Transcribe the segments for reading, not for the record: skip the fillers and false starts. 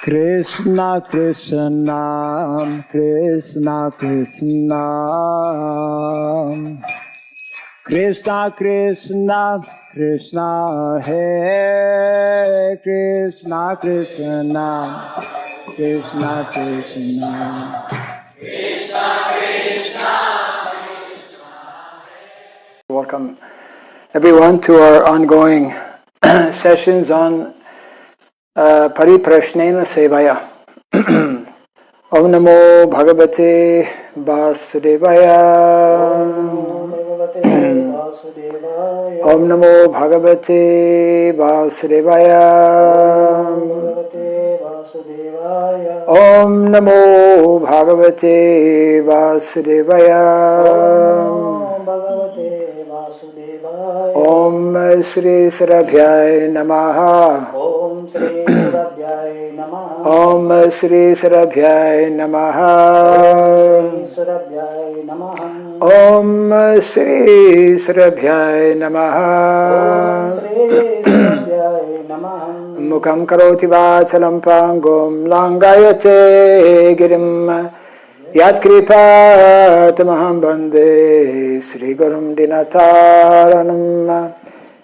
Krishna Krishna Krishna Krishna Krishna Krishna Krishna Hare Krishna Krishna Krishna Krishna Welcome everyone to our ongoing sessions on Pariprasnena Sevaya. Om Namo Bhagavate Vasudevaya. Om Namo Bhagavate Vasudevaya. Om Namo Bhagavate Vasudevaya. Om Sri Sarabhyaya Namaha. Om Sri Sarabhyaya Namaha. Om Sri Sarabhyaya Namaha. Om Sri Sarabhyaya Namaha. Mukham karoti vachalam pangum langayate girim. Yat kripa tamaham bande Sri Gurum Dinataranam.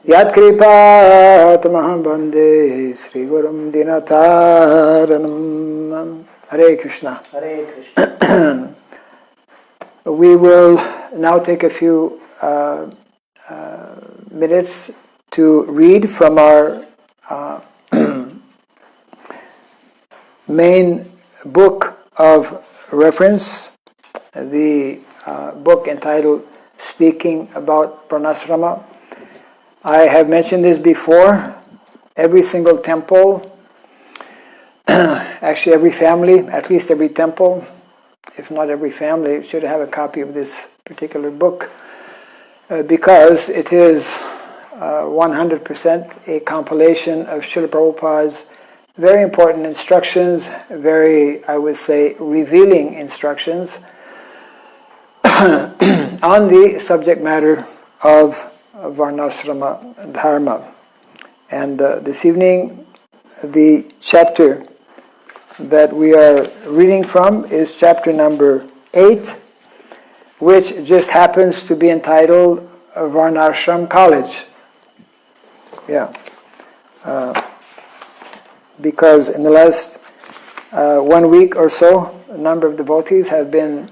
Yat kripa tamaham bande Sri Gurum Dinataranam. Hare Krishna. Hare Krishna. We will now take a few minutes to read from our main book of reference, the book entitled Speaking About Varnashrama. I have mentioned this before. Every single temple, actually every family, at least every temple, if not every family, should have a copy of this particular book because it is 100% a compilation of Srila Prabhupada's very important instructions, very, I would say, revealing instructions on the subject matter of Varnashrama Dharma. And this evening, the chapter that we are reading from is chapter number 8, which just happens to be entitled Varnashram College. Yeah. Because in the last 1 week or so, a number of devotees have been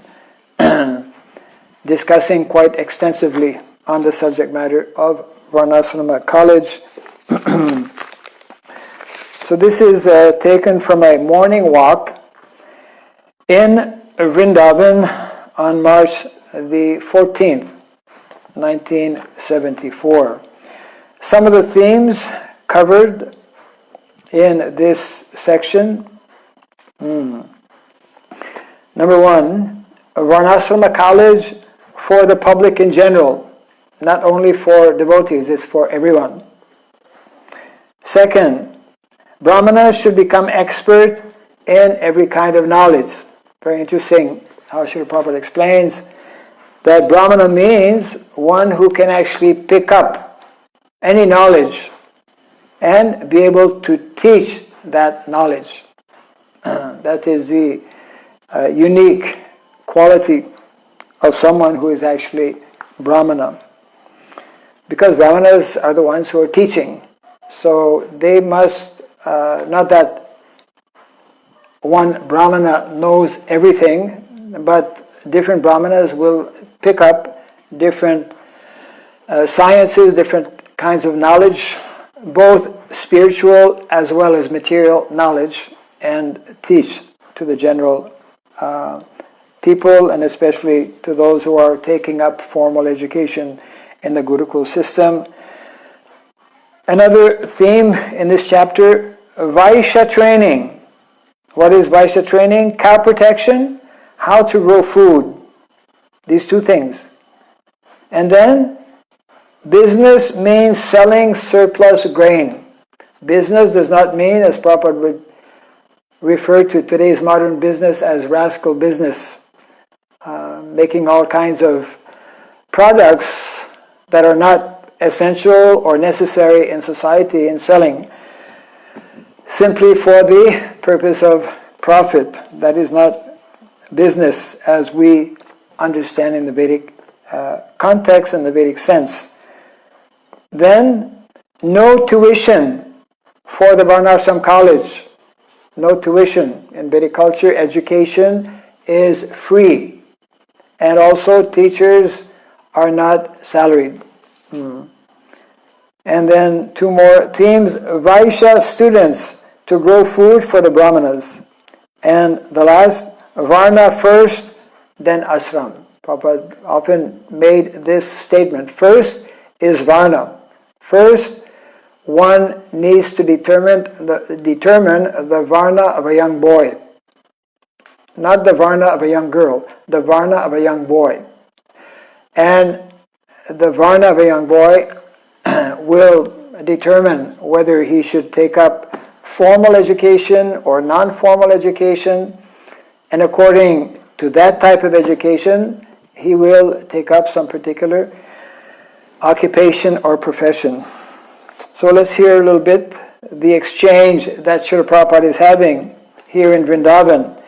discussing quite extensively on the subject matter of Varnashrama College. So this is taken from a morning walk in Vrindavan on March the 14th, 1974. Some of the themes covered in this section. Number one, Varnashrama College for the public in general, not only for devotees, it's for everyone. Second, Brahmanas should become expert in every kind of knowledge. Very interesting how Srila Prabhupada explains that Brahmana means one who can actually pick up any knowledge and be able to teach that knowledge. That is the unique quality of someone who is actually Brahmana. Because Brahmanas are the ones who are teaching. So they must, not that one Brahmana knows everything, but different Brahmanas will pick up different sciences, different kinds of knowledge, both spiritual as well as material knowledge, and teach to the general people, and especially to those who are taking up formal education in the Gurukul system. Another theme in this chapter, Vaishya training. What is Vaishya training? Cow protection, how to grow food. These two things. And then, business means selling surplus grain. Business does not mean, as Prabhupada would refer to today's modern business as rascal business, making all kinds of products that are not essential or necessary in society and selling simply for the purpose of profit. That is not business as we understand in the Vedic context and the Vedic sense. Then, no tuition for the Varnashram college. No tuition. In Vedic culture, education is free. And also, teachers are not salaried. And then two more themes. Vaishya students to grow food for the Brahmanas. And the last, Varna first, then Ashram. Prabhupada often made this statement. First is Varna. First, one needs to determine the Varna of a young boy. Not the Varna of a young girl, the Varna of a young boy. And the Varna of a young boy will determine whether he should take up formal education or non-formal education, and according to that type of education, he will take up some particular occupation or profession. So let's hear a little bit the exchange that Srila Prabhupada is having here in Vrindavan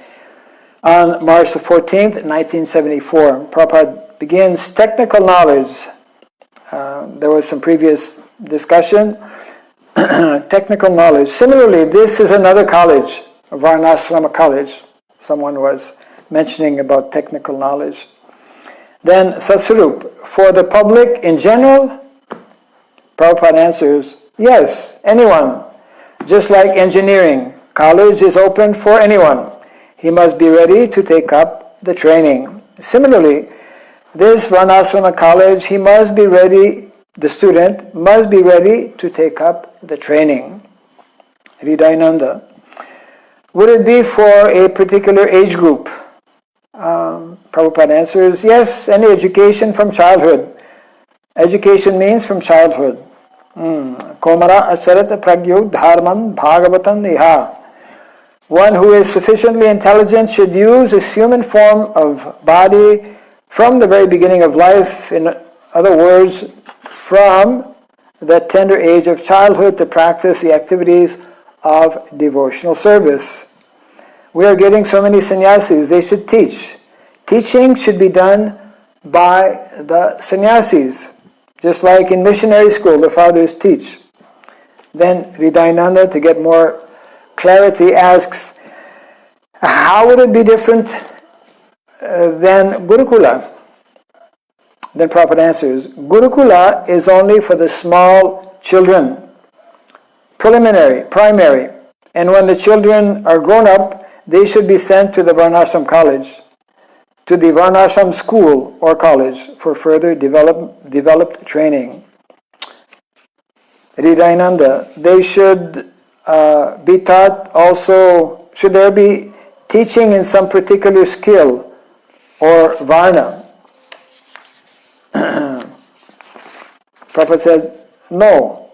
on March the 14th, 1974. Prabhupada begins technical knowledge. There was some previous discussion. Technical knowledge. Similarly, this is another college, a Varnashrama college. Someone was mentioning about technical knowledge. Then Satsvarup, for the public in general, Prabhupada answers, yes, anyone. Just like engineering, college is open for anyone. He must be ready to take up the training. Similarly, this Varnashrama college, he must be ready, the student must be ready to take up the training. Hridayananda. Would it be for a particular age group? Prabhupada answers, yes, any education from childhood. Education means from childhood. Komara asarata pragyog dharman bhagavatan iha. One who is sufficiently intelligent should use his human form of body from the very beginning of life. In other words, from the tender age of childhood to practice the activities of devotional service. We are getting so many sannyasis, they should teach. Teaching should be done by the sannyasis, just like in missionary school, the fathers teach. Then Hridayananda, to get more clarity, asks, how would it be different than Gurukula? Then Prabhupada answers, Gurukula is only for the small children, primary, and when the children are grown up, they should be sent to the Varnashram college, to the Varnashram school or college for further developed training. Hridayananda, they should be taught also, should there be teaching in some particular skill or Varna? Prabhupada said, no.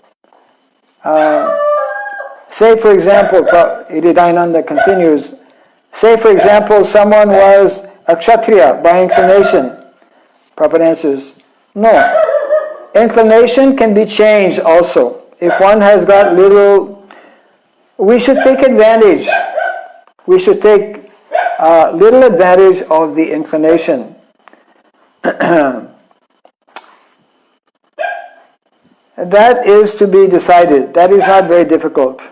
Say for example, Hridayananda continues, say for example someone was a Kshatriya by inclination. Prabhupada answers, no. Inclination can be changed also. If one has got little, we should take advantage. We should take little advantage of the inclination. That is to be decided. That is not very difficult.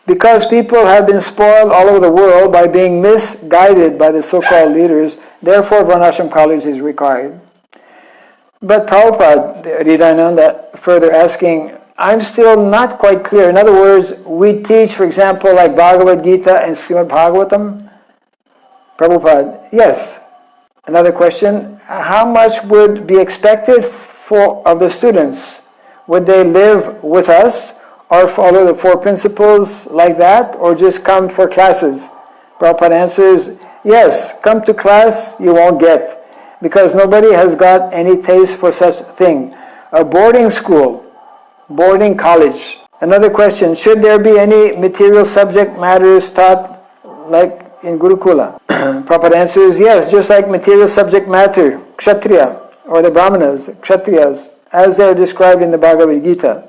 Because people have been spoiled all over the world by being misguided by the so-called leaders, therefore Varnashram college is required. But Prabhupada, Hridayananda, further asking, I'm still not quite clear. In other words, we teach, for example, like Bhagavad Gita and Srimad Bhagavatam. Prabhupada, yes. Another question, how much would be expected of the students? Would they live with us or follow the four principles like that, or just come for classes? Prabhupada answers, yes, come to class you won't get, because nobody has got any taste for such thing. A boarding school, boarding college. Another question, should there be any material subject matters taught like in Gurukula? Prabhupada answers, yes, just like material subject matter, Kshatriya, or the Brahmanas, Kshatriyas, as they are described in the Bhagavad Gita.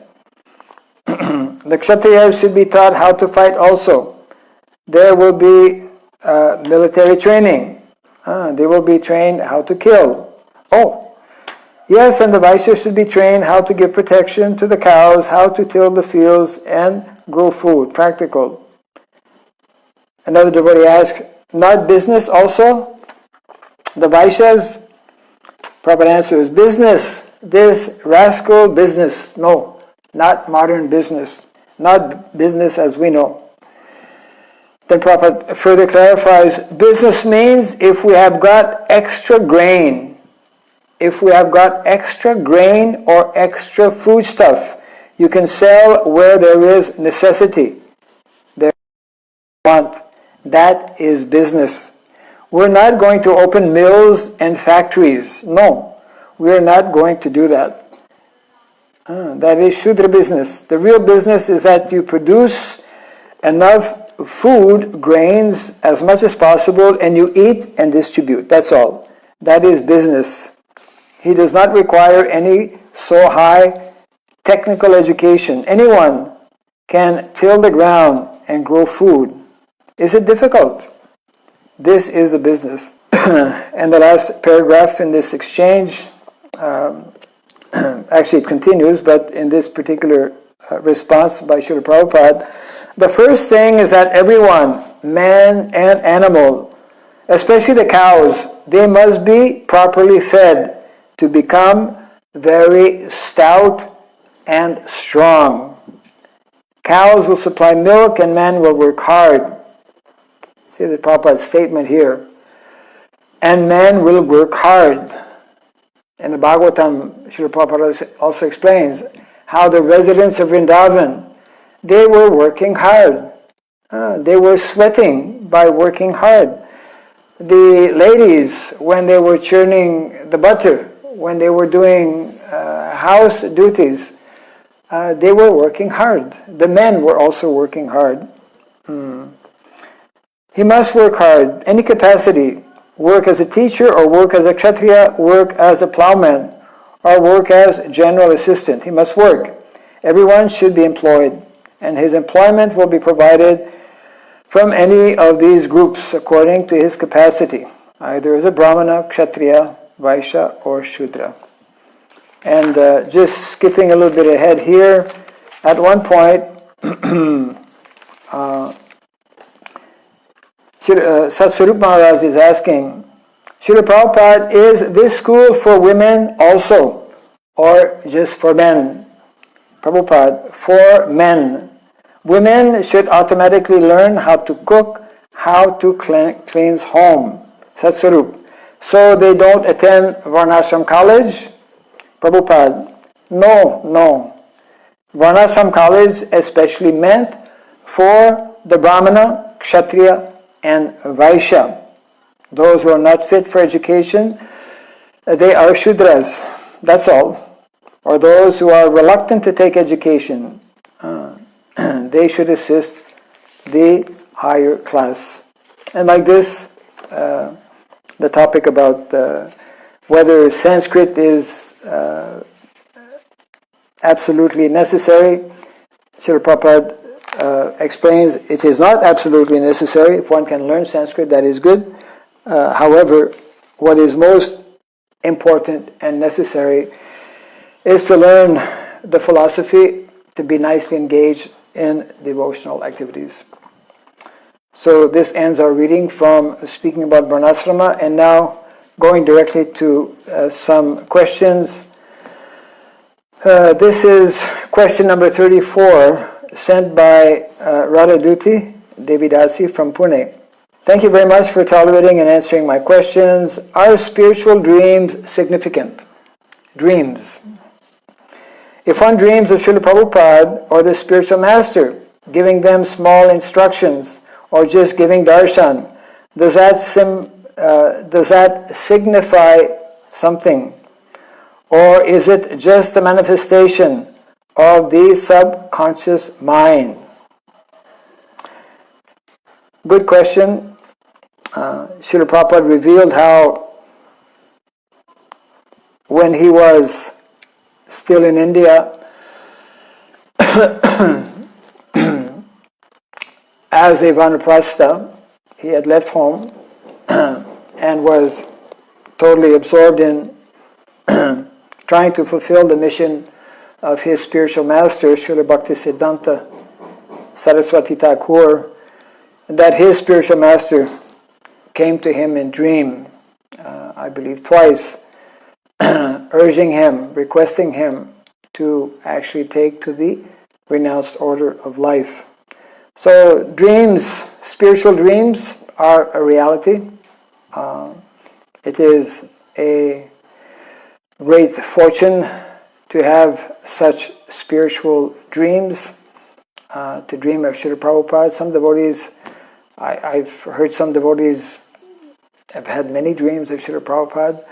The Kshatriyas should be taught how to fight also. there will be military training. They will be trained how to kill. Oh, yes, and the Vaishyas should be trained how to give protection to the cows, how to till the fields and grow food, practical. Another devotee asked, not business also? The Vaishyas? Prabhupada answer is business. This rascal business. No, not modern business. Not business as we know. Then Prabhupada further clarifies, business means if we have got extra grain, or extra foodstuff, you can sell where there is necessity. There want. That is business. We're not going to open mills and factories. No, we are not going to do that. That is Shudra business. The real business is that you produce enough food, grains, as much as possible, and you eat and distribute. That's all. That is business. He does not require any so high technical education. Anyone can till the ground and grow food. Is it difficult? This is a business. And the last paragraph in this exchange, actually it continues, but in this particular response by Srila Prabhupada, the first thing is that everyone, man and animal, especially the cows, they must be properly fed to become very stout and strong. Cows will supply milk and man will work hard. See the Prabhupada's statement here. And man will work hard. In the Bhagavatam, Srila Prabhupada also explains how the residents of Vrindavan, they were working hard. They were sweating by working hard. The ladies, when they were churning the butter, when they were doing house duties, they were working hard. The men were also working hard. He must work hard, any capacity, work as a teacher or work as a kshatriya, work as a plowman, or work as general assistant. He must work. Everyone should be employed, and his employment will be provided from any of these groups according to his capacity, either as a brahmana, kshatriya, vaishya, or shudra. And just skipping a little bit ahead here, at one point, Satsvarup Maharaj is asking, Srila Prabhupada, is this school for women also, or just for men? Prabhupada, for men. Women should automatically learn how to cook, how to cleanse home. Satsvarup. So they don't attend Varnashram college? Prabhupada, no. Varnashram college especially meant for the Brahmana, Kshatriya, and Vaishya. Those who are not fit for education, they are Shudras. That's all. Or those who are reluctant to take education, they should assist the higher class. And like this, the topic about whether Sanskrit is absolutely necessary, Srila Prabhupada explains it is not absolutely necessary. If one can learn Sanskrit, that is good. However, what is most important and necessary is to learn the philosophy, to be nicely engaged in devotional activities. So this ends our reading from speaking about Varnasrama, and now going directly to some questions. This is question number 34, sent by Radhaduti Devidasi from Pune. Thank you very much for tolerating and answering my questions. Are spiritual dreams significant? Dreams. If one dreams of Srila Prabhupada or the spiritual master, giving them small instructions or just giving darshan, does that signify something? Or is it just a manifestation of the subconscious mind? Good question. Srila Prabhupada revealed how when he was still in India, as a vanaprastha, he had left home and was totally absorbed in trying to fulfill the mission of his spiritual master, Srila Bhaktisiddhanta Saraswati Thakur, that his spiritual master came to him in dream, I believe twice, urging him, requesting him to actually take to the renounced order of life. So dreams, spiritual dreams, are a reality. It is a great fortune to have such spiritual dreams, to dream of Srila Prabhupada. Some devotees, I've heard some devotees have had many dreams of Srila Prabhupada.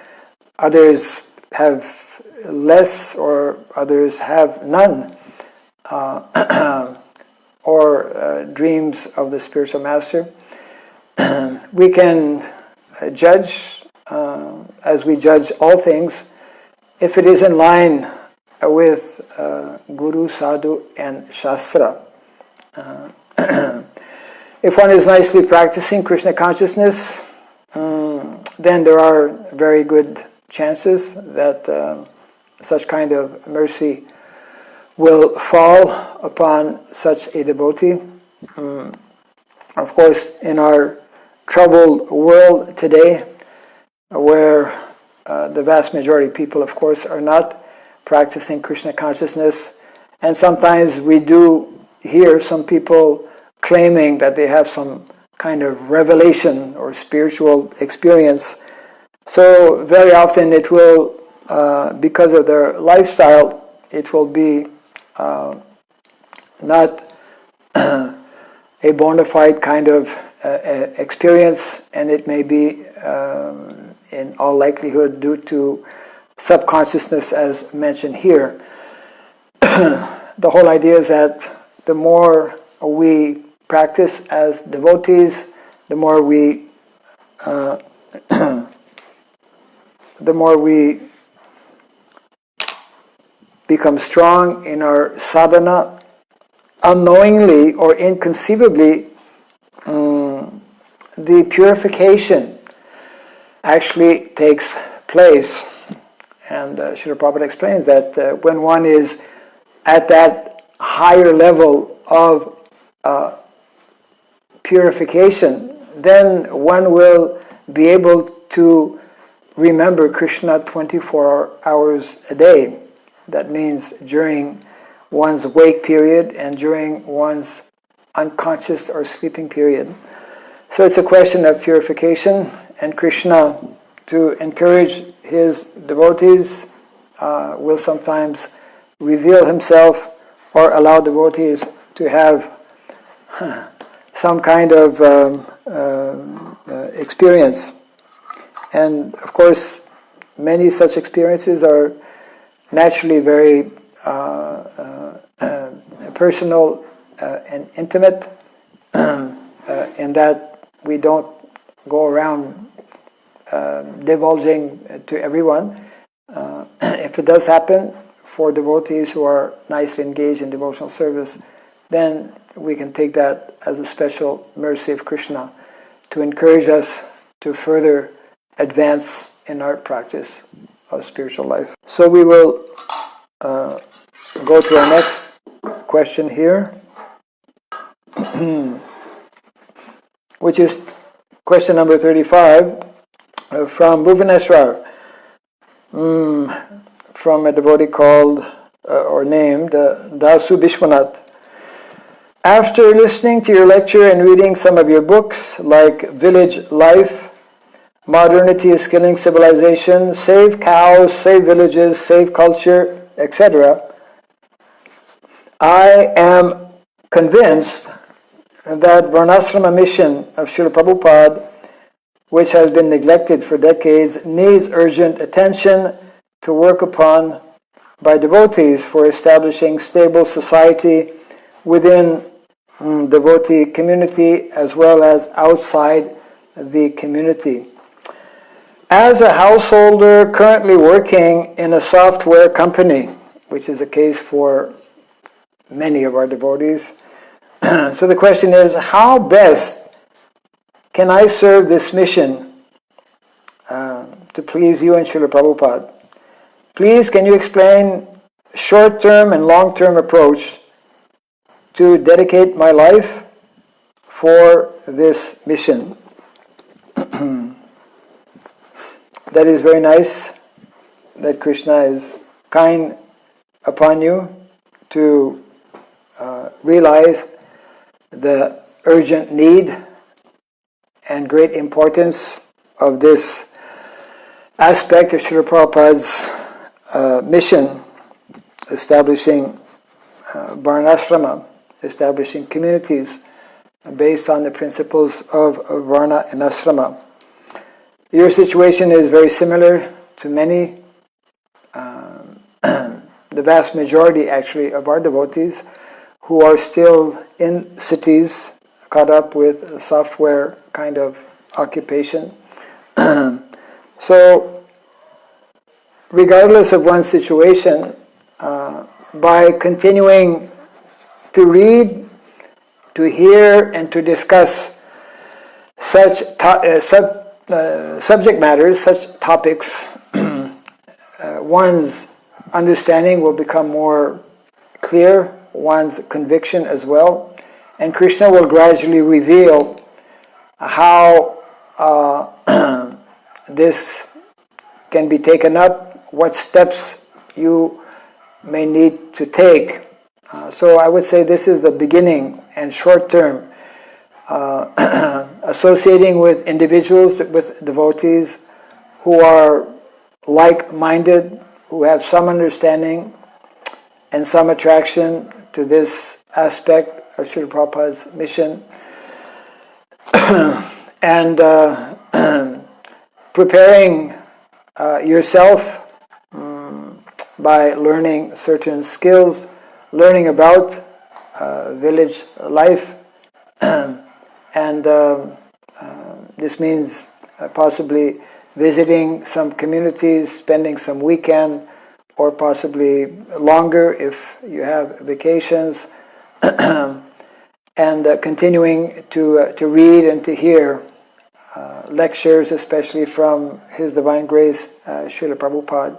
Others have less, or others have none, or dreams of the spiritual master. We can judge, as we judge all things, if it is in line with Guru, Sadhu, and Shastra. If one is nicely practicing Krishna consciousness, then there are very good chances that such kind of mercy will fall upon such a devotee. Of course, in our troubled world today, where the vast majority of people, of course, are not practicing Krishna consciousness, and sometimes we do hear some people claiming that they have some kind of revelation or spiritual experience. So very often it will, because of their lifestyle, it will be not a bona fide kind of experience, and it may be in all likelihood due to subconsciousness, as mentioned here. The whole idea is that the more we practice as devotees, the more we become strong in our sadhana. Unknowingly or inconceivably, the purification actually takes place. And Srila Prabhupada explains that when one is at that higher level of purification, then one will be able to remember Krishna 24 hours a day. That means during one's wake period and during one's unconscious or sleeping period. So it's a question of purification, and Krishna, to encourage his devotees, will sometimes reveal himself or allow devotees to have some kind of experience. And of course, many such experiences are naturally very personal and intimate, in that we don't go around divulging to everyone. If it does happen for devotees who are nicely engaged in devotional service, then we can take that as a special mercy of Krishna to encourage us to further advance in our practice of spiritual life. So we will go to our next question here, which is question number 35 from Bhuvaneshwar, from a devotee called or named Dasu Vishwanath. After listening to your lecture and reading some of your books like Village Life, Modernity is Killing Civilization, Save Cows, Save Villages, Save Culture, etc., I am convinced that Varnasrama mission of Srila Prabhupada, which has been neglected for decades, needs urgent attention to work upon by devotees for establishing stable society within devotee community as well as outside the community. As a householder currently working in a software company, which is the case for many of our devotees, So the question is, how best can I serve this mission to please you and Srila Prabhupada? Please, can you explain short-term and long-term approach to dedicate my life for this mission? That is very nice that Krishna is kind upon you to realize the urgent need and great importance of this aspect of Srila Prabhupada's mission, establishing Varnashrama, establishing communities based on the principles of Varna and Ashrama. Your situation is very similar to many, the vast majority actually of our devotees who are still in cities, caught up with a software kind of occupation. So, regardless of one's situation, by continuing to read, to hear, and to discuss such subject matters, such topics, one's understanding will become more clear, one's conviction as well, and Krishna will gradually reveal how this can be taken up, what steps you may need to take. So I would say this is the beginning and short term, associating with individuals, with devotees who are like-minded, who have some understanding and some attraction to this aspect of Srila Prabhupada's mission, and preparing yourself by learning certain skills, learning about village life, and this means possibly visiting some communities, spending some weekend, or possibly longer if you have vacations, and continuing to read and to hear lectures, especially from His Divine Grace, Srila Prabhupada.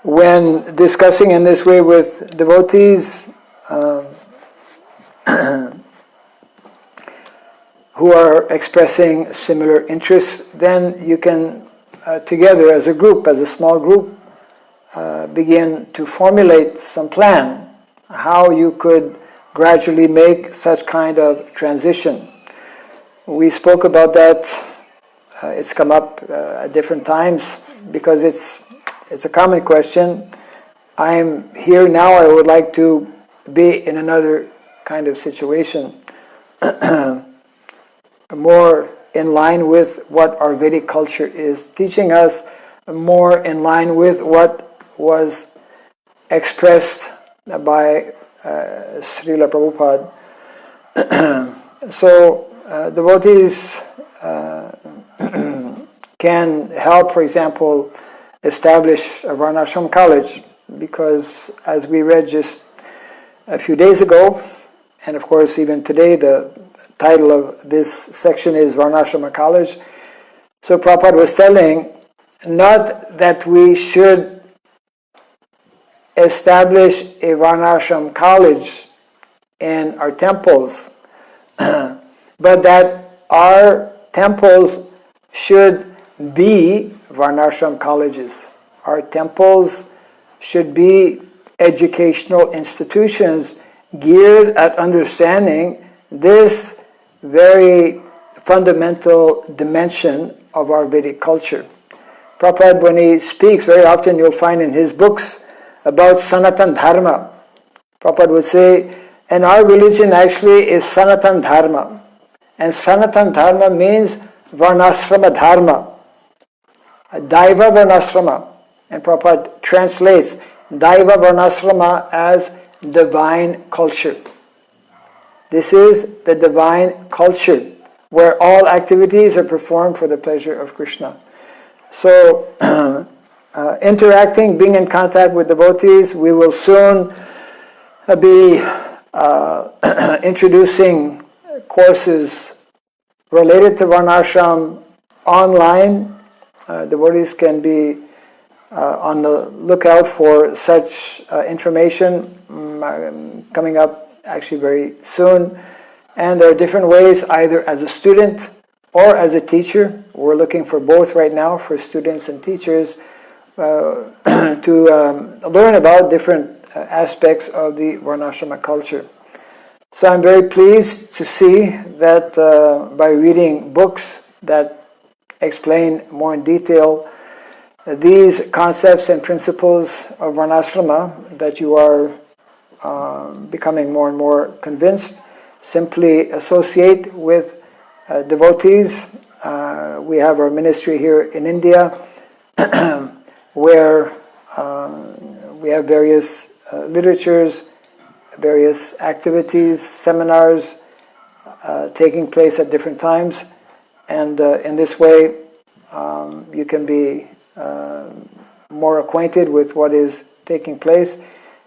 When discussing in this way with devotees who are expressing similar interests, then you can together as a group, as a small group, begin to formulate some plan how you could gradually make such kind of transition. We spoke about that. It's come up at different times because it's a common question. I'm here now, I would like to be in another kind of situation, more in line with what our Vedic culture is teaching us, more in line with what was expressed by Srila Prabhupada. So devotees can help, for example, establish a Varnashram college, because as we read just a few days ago, and of course even today, the title of this section is Varnashrama College. So Prabhupada was telling, not that we should establish a Varnashram college in our temples, but that our temples should be Varnashram colleges. Our temples should be educational institutions geared at understanding this very fundamental dimension of our Vedic culture. Prabhupada, when he speaks, very often you'll find in his books about Sanatan Dharma, Prabhupada would say, and our religion actually is Sanatan Dharma. And Sanatan Dharma means Varnashrama Dharma, Daiva Varnashrama. And Prabhupada translates Daiva Varnashrama as divine culture. This is the divine culture where all activities are performed for the pleasure of Krishna. So, interacting, being in contact with devotees, we will soon be introducing courses related to Varnashram online. Devotees can be on the lookout for such information coming up actually very soon. And there are different ways, either as a student or as a teacher. We're looking for both right now, for students and teachers, to learn about different aspects of the Varnashrama culture. So I'm very pleased to see that by reading books that explain more in detail these concepts and principles of Varnashrama, that you are becoming more and more convinced. Simply associate with devotees. We have our ministry here in India, where we have various literatures, various activities, seminars taking place at different times, and in this way you can be more acquainted with what is taking place,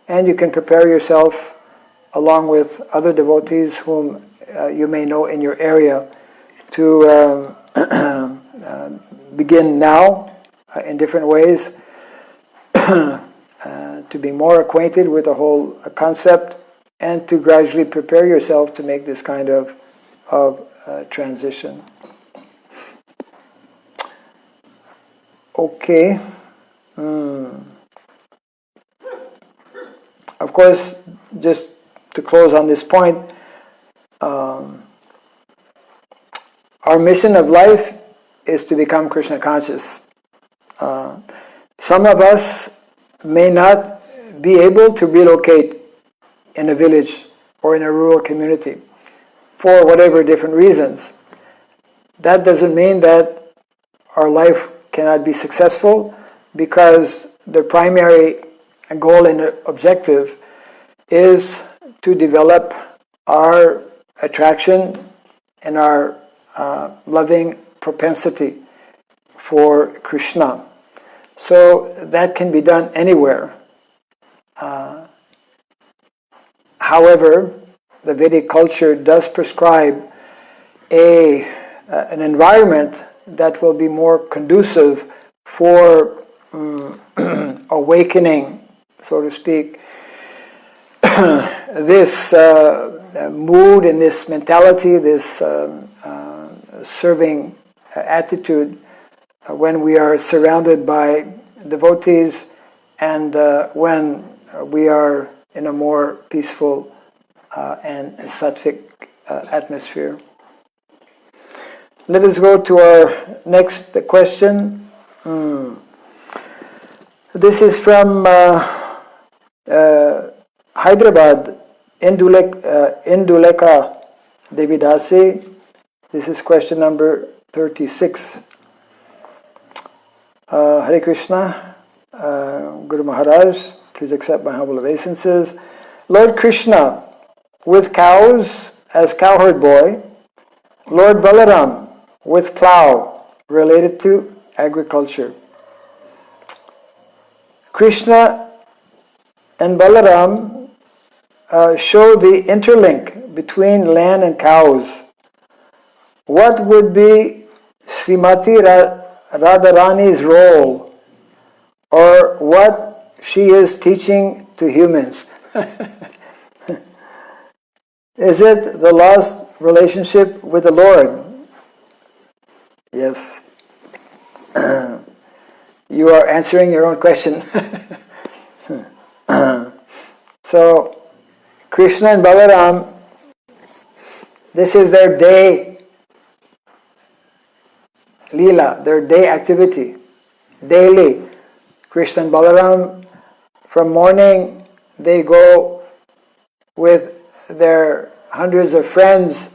and you can prepare yourself along with other devotees whom you may know in your area to begin now in different ways to be more acquainted with the whole concept, and to gradually prepare yourself to make this kind of transition. Okay. Of course, just to close on this point, our mission of life is to become Krishna conscious. Some of us may not be able to relocate in a village or in a rural community for whatever different reasons. That doesn't mean that our life cannot be successful, because the primary goal and objective is to develop our attraction and our loving propensity for Krishna. So that can be done anywhere. However, the Vedic culture does prescribe an environment that will be more conducive for awakening, so to speak, this mood and this mentality, this serving attitude when we are surrounded by devotees, and when we are in a more peaceful and sattvic atmosphere. Let us go to our next question. This is from Hyderabad, Induleka Devidasi. This is question number 36. Hare Krishna, Guru Maharaj, please accept my humble obeisances. Lord Krishna with cows as cowherd boy, Lord Balaram with plow, related to agriculture. Krishna and Balaram show the interlink between land and cows. What would be Srimati Radharani's role, or what she is teaching to humans? Is it the lost relationship with the Lord? Yes. You are answering your own question. So, Krishna and Balaram, this is their day Leela, their day activity. Daily, Krishna and Balaram, from morning, they go with their hundreds of friends,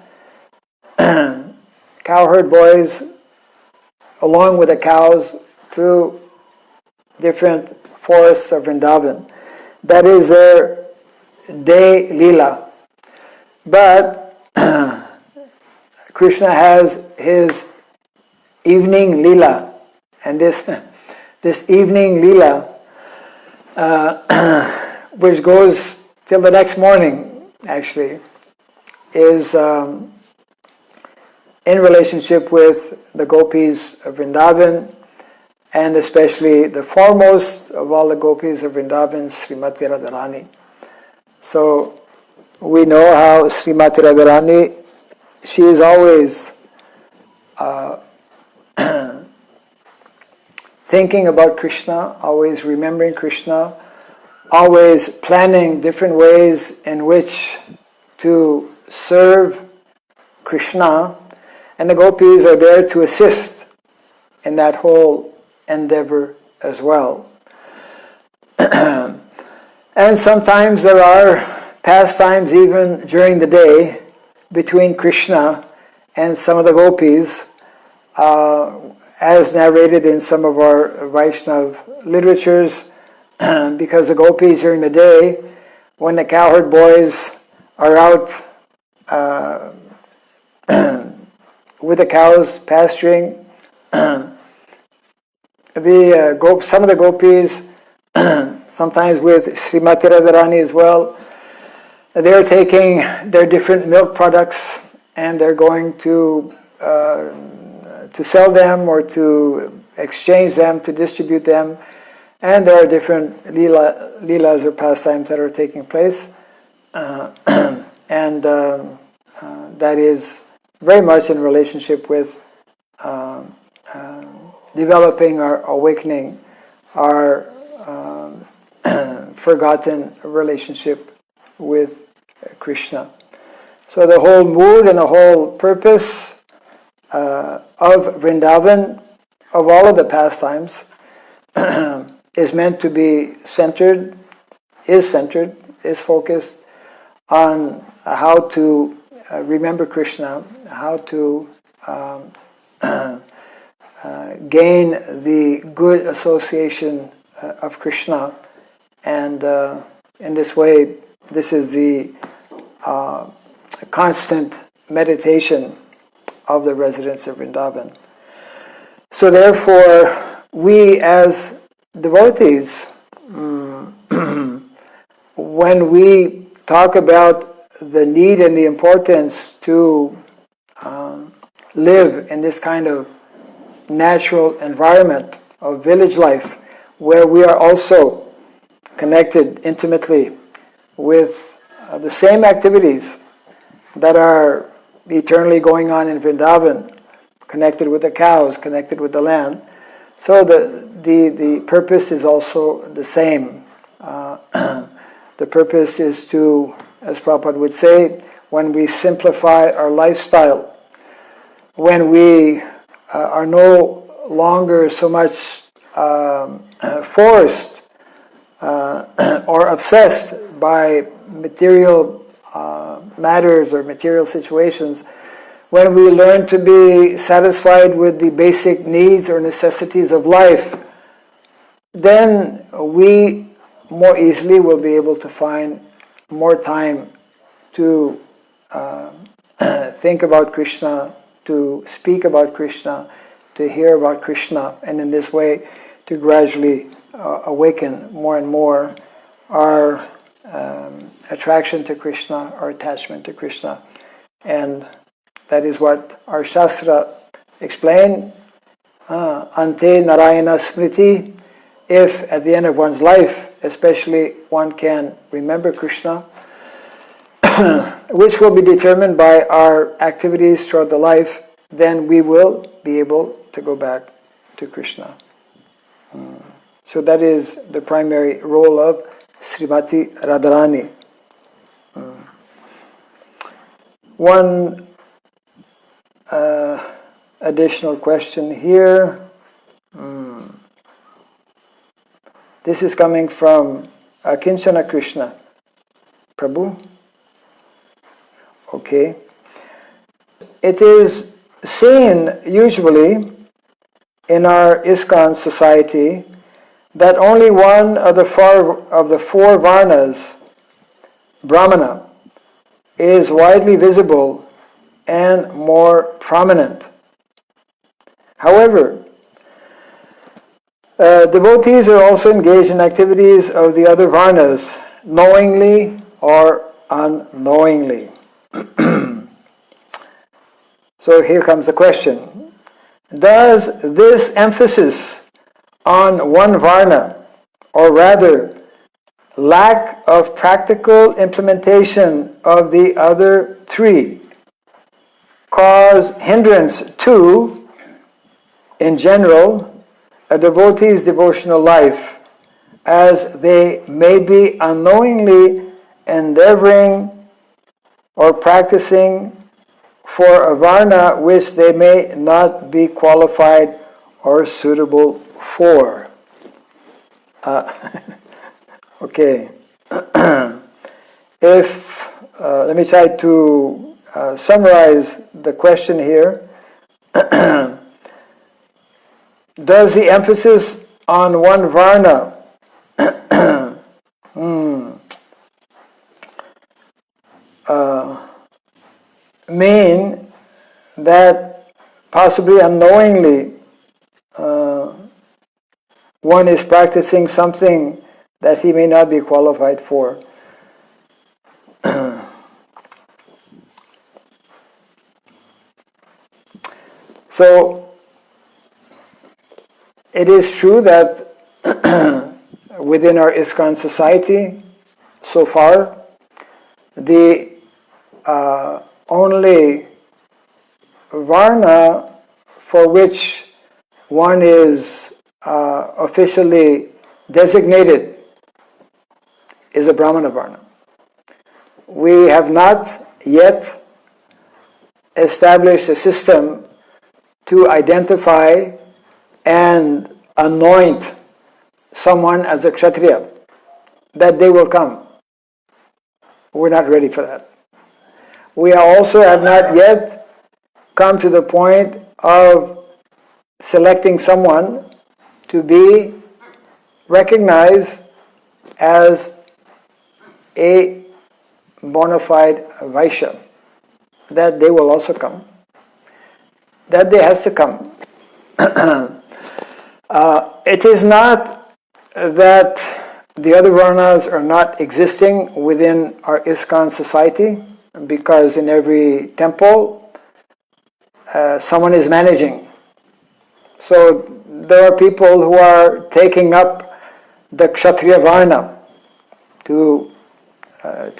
cowherd boys, along with the cows, to different forests of Vrindavan. That is their day Leela. But Krishna has his evening Leela, and this evening Leela, which goes till the next morning, actually is in relationship with the gopis of Vrindavan, and especially the foremost of all the gopis of Vrindavan, Srimati Radharani. So we know how Srimati Radharani, she is always thinking about Krishna, always remembering Krishna, always planning different ways in which to serve Krishna, and the gopis are there to assist in that whole endeavor as well. And sometimes there are pastimes even during the day between Krishna and some of the gopis, as narrated in some of our Vaishnav literatures, because the gopis during the day, when the cowherd boys are out with the cows pasturing, some of the gopis, sometimes with Srimati Radharani as well, they're taking their different milk products and they're going to sell them or to exchange them, to distribute them. And there are different leelas or pastimes that are taking place. And that is very much in relationship with developing our awakening, our forgotten relationship with Krishna. So the whole mood and the whole purpose of Vrindavan, of all of the pastimes, is meant to be centered, is focused on how to remember Krishna, how to gain the good association of Krishna, and in this way, this is the constant meditation of the residents of Vrindavan. So therefore, we as devotees, when we talk about the need and the importance to live in this kind of natural environment of village life, where we are also connected intimately with the same activities that are eternally going on in Vrindavan, connected with the cows, connected with the land. So the purpose is also the same. The purpose is to, as Prabhupada would say, when we simplify our lifestyle, when we are no longer so much forced or obsessed by material matters or material situations, when we learn to be satisfied with the basic needs or necessities of life, then we more easily will be able to find more time to think about Krishna, to speak about Krishna, to hear about Krishna, and in this way to gradually awaken more and more our attraction to Krishna, our attachment to Krishna. And that is what our Shastra explain, Ante Narayana Smriti. If at the end of one's life, especially, one can remember Krishna, which will be determined by our activities throughout the life, then we will be able to go back to Krishna. So that is the primary role of Srimati Radharani. One additional question here. This is coming from Kinchana Krishna. Prabhu? Okay. It is seen usually in our ISKCON society that only one of the four varnas, Brahmana, is widely visible and more prominent. However, devotees are also engaged in activities of the other varnas, knowingly or unknowingly. So here comes the question. Does this emphasis on one varna, or rather lack of practical implementation of the other three, cause hindrance to, in general, a devotee's devotional life, as they may be unknowingly endeavoring or practicing for a varna which they may not be qualified or suitable for? Okay. Let me try to summarize the question here. Does the emphasis on one varna mean that possibly unknowingly one is practicing something that he may not be qualified for? So it is true that within our ISKCON society, so far, the only varna for which one is officially designated is a Brahmana varna. We have not yet established a system to identify and anoint someone as a Kshatriya. That day will come. We're not ready for that. We also have not yet come to the point of selecting someone to be recognized as a bona fide Vaishya. That day will also come. That day has to come. It is not that the other varnas are not existing within our ISKCON society, because in every temple someone is managing. So there are people who are taking up the Kshatriya varna to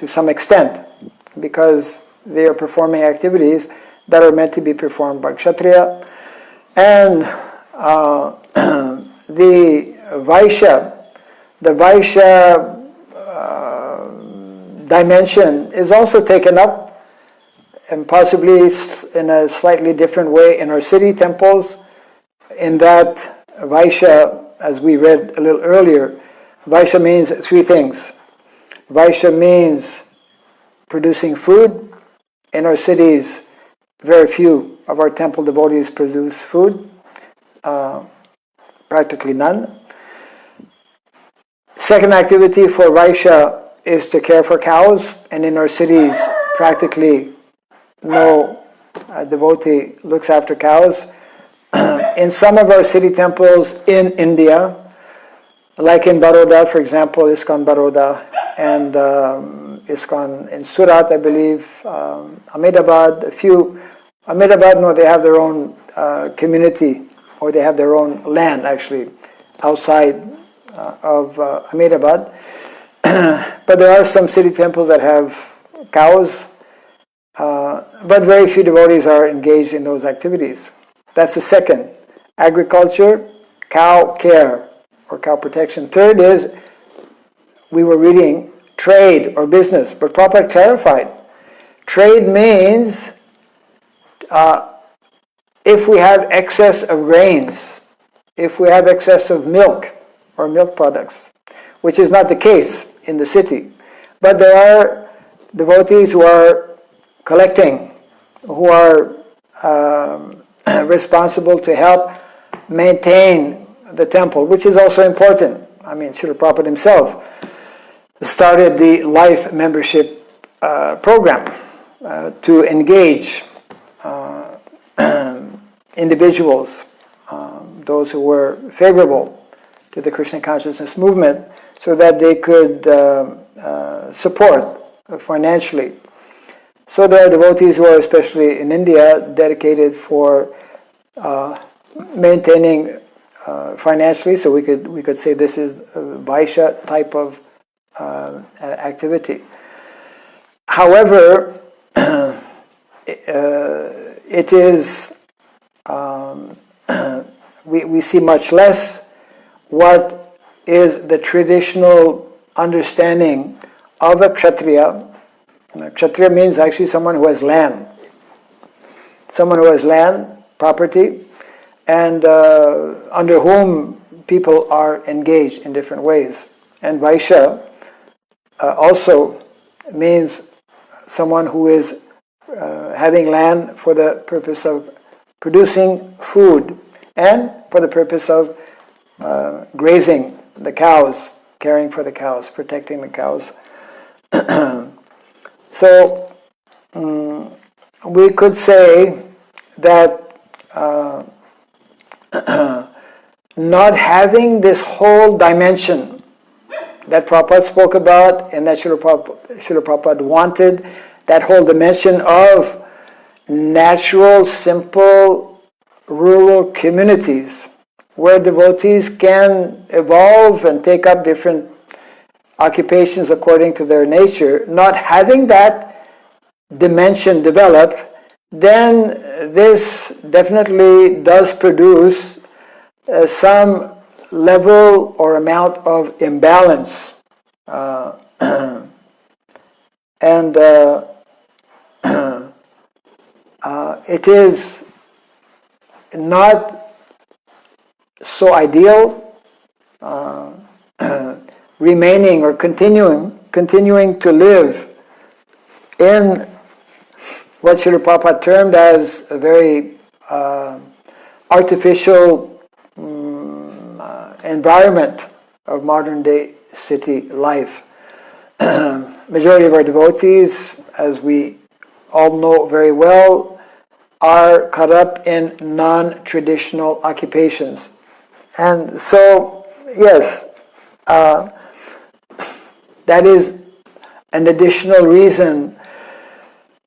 some extent, because they are performing activities that are meant to be performed by Kshatriya. And the Vaishya dimension is also taken up, and possibly in a slightly different way in our city temples, in that Vaishya, as we read a little earlier, Vaishya means three things. Vaishya means producing food. In our cities, very few of our temple devotees produce food, practically none. Second activity for Vaishya is to care for cows, and in our cities, practically no devotee looks after cows. In some of our city temples in India, like in Baroda, for example, ISKCON Baroda, and ISKCON in Surat, I believe, Ahmedabad, they have their own community, or they have their own land, actually, outside of Ahmedabad. But there are some city temples that have cows, but very few devotees are engaged in those activities. That's the second. Agriculture, cow care, or cow protection. Third is, we were reading, trade or business, but Prabhupada clarified. Trade means if we have excess of grains, if we have excess of milk or milk products, which is not the case in the city. But there are devotees who are collecting, who are responsible to help maintain the temple, which is also important. I mean, Srila Prabhupada himself started the life membership program to engage individuals, those who were favorable to the Krishna consciousness movement, so that they could support financially. So there are devotees who are, especially in India, dedicated for maintaining financially. So we could say this is a Vaishya type of activity. However, it is we see much less what is the traditional understanding of a Kshatriya. Kshatriya means actually someone who has land. Someone who has land, property, and under whom people are engaged in different ways. And Vaishya also means someone who is having land for the purpose of producing food and for the purpose of grazing the cows, caring for the cows, protecting the cows. So we could say that not having this whole dimension that Prabhupada spoke about and that Srila Prabhupada wanted, that whole dimension of natural, simple, rural communities where devotees can evolve and take up different occupations according to their nature, not having that dimension developed, then this definitely does produce some level or amount of imbalance. And it is not so ideal remaining or continuing to live in what Srila Prabhupada termed as a very artificial environment of modern day city life. Majority of our devotees, as we all know very well, are caught up in non-traditional occupations. And so, yes, that is an additional reason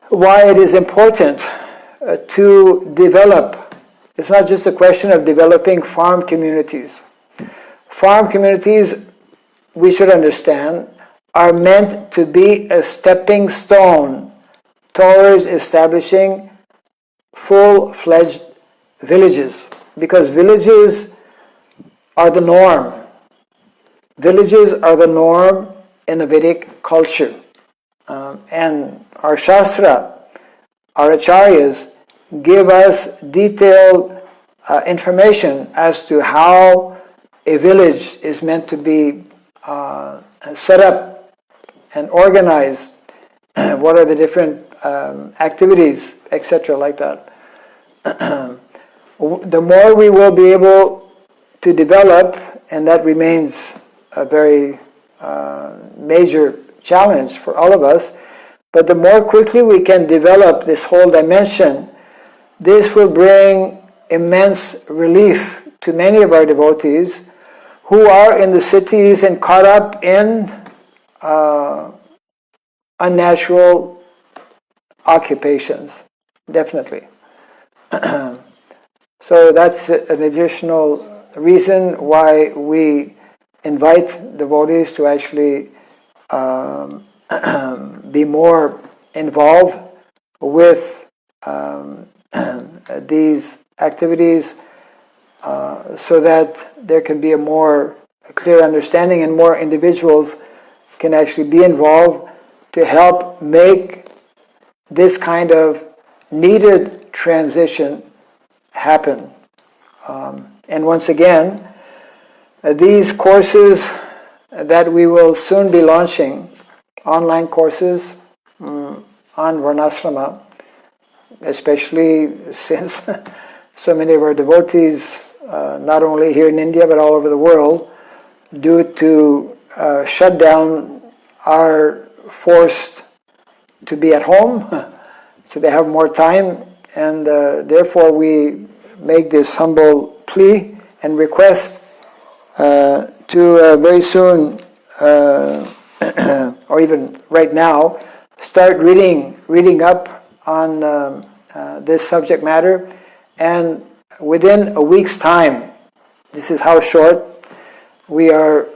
why it is important to develop. It's not just a question of developing farm communities. Farm communities, we should understand, are meant to be a stepping stone towards establishing full-fledged villages, because villages are the norm. Villages are the norm in a Vedic culture. And our Shastra, our Acharyas, give us detailed information as to how a village is meant to be set up and organized, what are the different activities, etc., like that. The more we will be able to develop, and that remains a very major challenge for all of us, but the more quickly we can develop this whole dimension, this will bring immense relief to many of our devotees who are in the cities and caught up in unnatural occupations, definitely. So that's an additional reason why we invite devotees to actually be more involved with these activities so that there can be a more clear understanding and more individuals can actually be involved to help make this kind of needed transition happen. And once again, these courses that we will soon be launching, online courses on Varnasrama, especially since so many of our devotees, not only here in India but all over the world, due to shutdown, are forced to be at home, so they have more time, and therefore we make this humble plea and request to very soon, or even right now, start reading up on this subject matter, and within a week's time, this is how short we are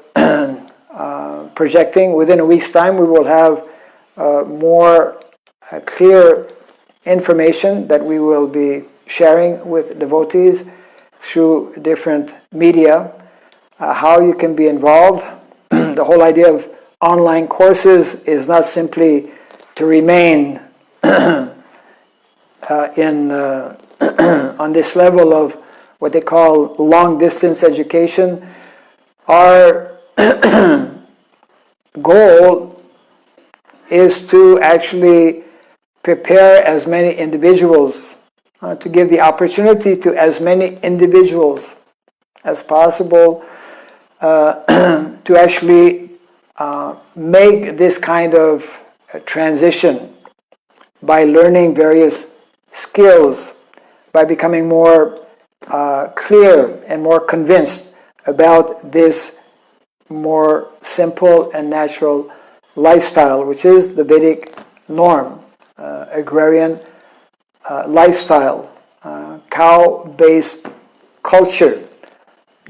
projecting, within a week's time we will have more clear information that we will be sharing with devotees through different media, how you can be involved. The whole idea of online courses is not simply to remain on this level of what they call long-distance education. Our goal is to actually prepare as many individuals, to give the opportunity to as many individuals as possible to actually make this kind of transition by learning various skills, by becoming more clear and more convinced about this more simple and natural lifestyle, which is the Vedic norm, agrarian lifestyle, cow-based culture,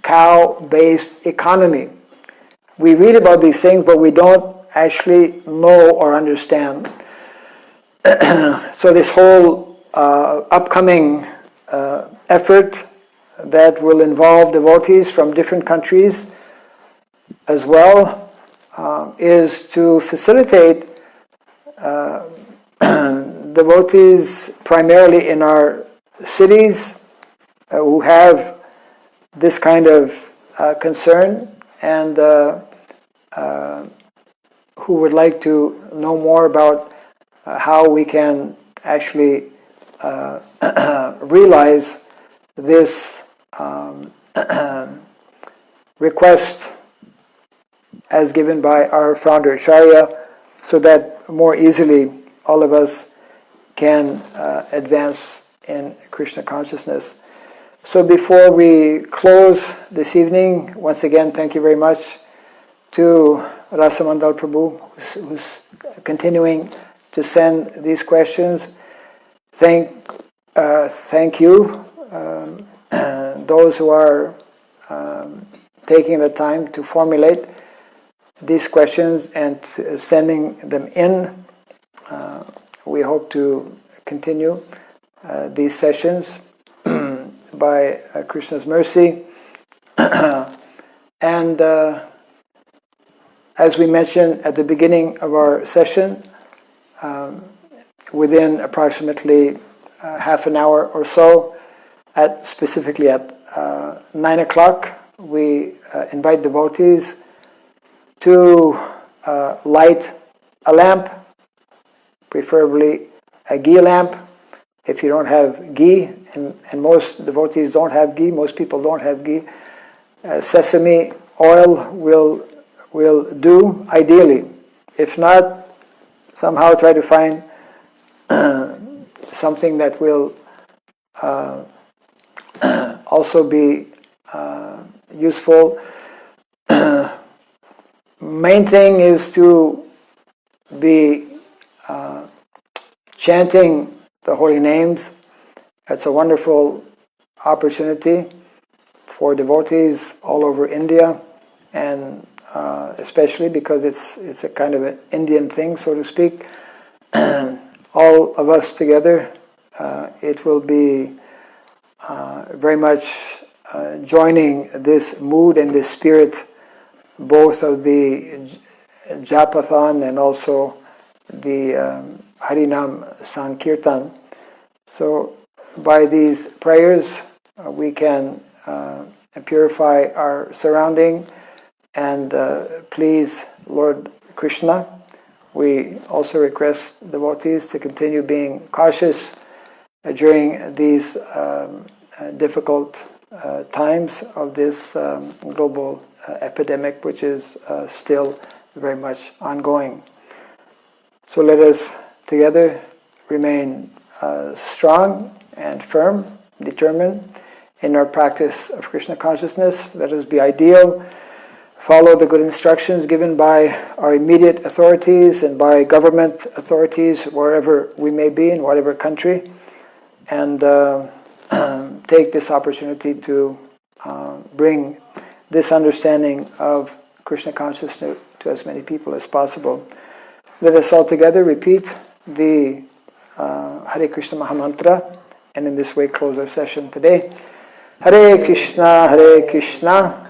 cow-based economy. We read about these things, but we don't actually know or understand. So this whole upcoming effort that will involve devotees from different countries as well is to facilitate devotees primarily in our cities who have this kind of concern and who would like to know more about how we can actually realize this request as given by our founder Acharya, so that more easily all of us can advance in Krishna consciousness. So before we close this evening, once again, thank you very much to Rasamandal Prabhu, who's continuing to send these questions. Thank you, those who are taking the time to formulate these questions and sending them in. We hope to continue these sessions by Krishna's mercy. And as we mentioned at the beginning of our session, within approximately half an hour or so, specifically at 9 o'clock, we invite devotees to light a lamp, preferably a ghee lamp. If you don't have ghee, and most devotees don't have ghee, most people don't have ghee, sesame oil will do ideally. If not, somehow try to find something that will also be useful. Main thing is to be chanting the holy names. It's a wonderful opportunity for devotees all over India, and especially because it's a kind of an Indian thing, so to speak. All of us together, it will be very much joining this mood and this spirit, both of the Japathon and also the Harinam Sankirtan. So by these prayers, we can purify our surrounding and please Lord Krishna. We also request devotees to continue being cautious during these difficult times of this global epidemic, which is still very much ongoing. So let us together remain strong and firm, determined in our practice of Krishna consciousness. Let us be ideal follow the good instructions given by our immediate authorities and by government authorities wherever we may be in whatever country, and take this opportunity to bring this understanding of Krishna consciousness to as many people as possible. Let us all together repeat the Hare Krishna Mahamantra, and in this way close our session today. Hare Krishna,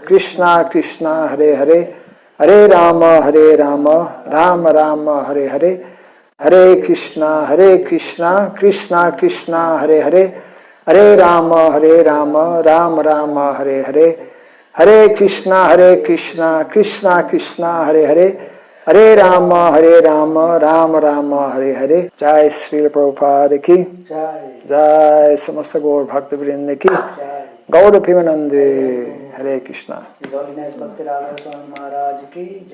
Krishna Krishna, Hare Hare, Hare Rama, Rama Rama, Hare Hare, Hare Krishna, Krishna Krishna, Hare Hare, Hare Rama, Rama Rama, Hare Hare, Hare Krishna, Krishna Krishna, Hare Hare, Hare Rama, Rama Rama, Hare Hare. Jai Srila Prabhupada ki, Jai Samasta Gaur Bhakta Vrinda ki, Gaur Pimanande, Hare Krishna. His Holiness Bhakti Raghav Swami Maharaj ki.